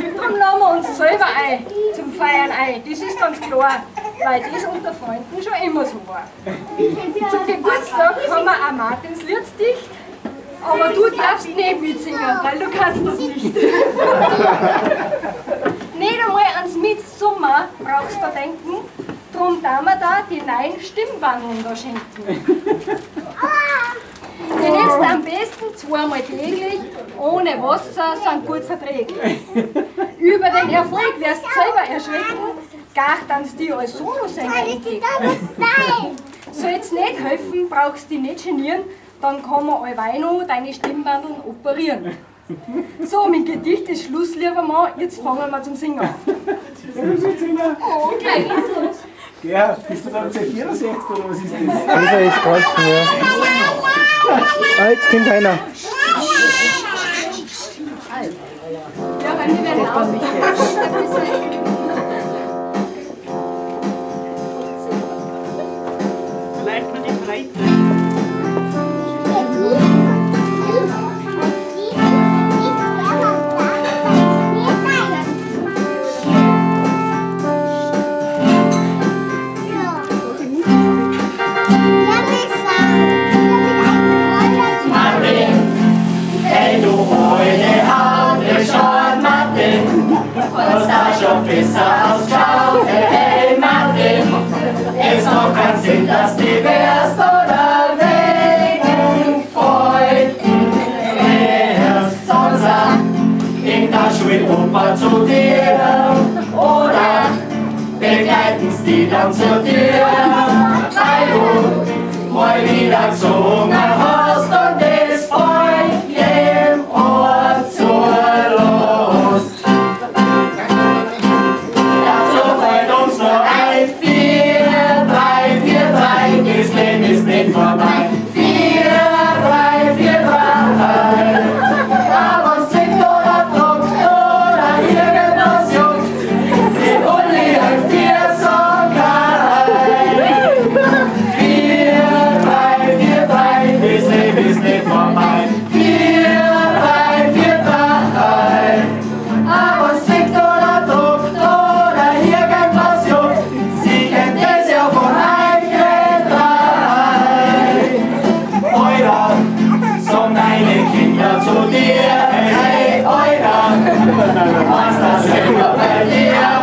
Darum laden wir uns selber ein, zum Feiern ein. Das ist ganz klar, weil das unter Freunden schon immer so war. Zum Geburtstag haben wir ein Martinslied dicht, aber du darfst nicht mitsingen, weil du kannst das nicht. Nicht einmal ans Mitsummer brauchst du denken, darum tun wir da die neuen Stimmbandeln da schenken. Die nimmst du am besten zweimal täglich, ohne Wasser, sind gut verträglich. Über den Erfolg wirst du selber erschrecken, gar dann dir als Solosänger entdecken. Soll's nicht helfen, brauchst du dich nicht genieren, dann kann man allweil noch deine Stimmbandeln operieren. So, mein Gedicht ist Schluss, lieber Mann, jetzt fangen wir zum Singen an. Oh, gleich geht's los. Ja, bist du dann C64 oder was ist das? Dieser ist ganz schwer. Ah, jetzt kommt einer. Ja, weil wir werden auch nicht. Vielleicht mal die Breite. Besser ausschaut, hey Martin, es macht keinen Sinn, dass du wärst oder wegen Freunden wärst, sonst in der Schulgruppe zu dir oder begleiten sie dann zu dir, weil du mal wieder gesungen hast und es freut jedem Ohr zur Lust. Das Leben ist nicht vorbei. 4, 3, 4, 3. Aber uns singt oder druckt oder irgendwas juckt, die Uli hilft dir so geil. 4, 3, 4, 3. Das Leben ist nicht vorbei. 4, 3, 4, 3. Aber uns singt oder druckt oder irgendwas juckt, sie kennt es ja von sagen deine Kinder zu dir, hey, Euler, was das immer bei dir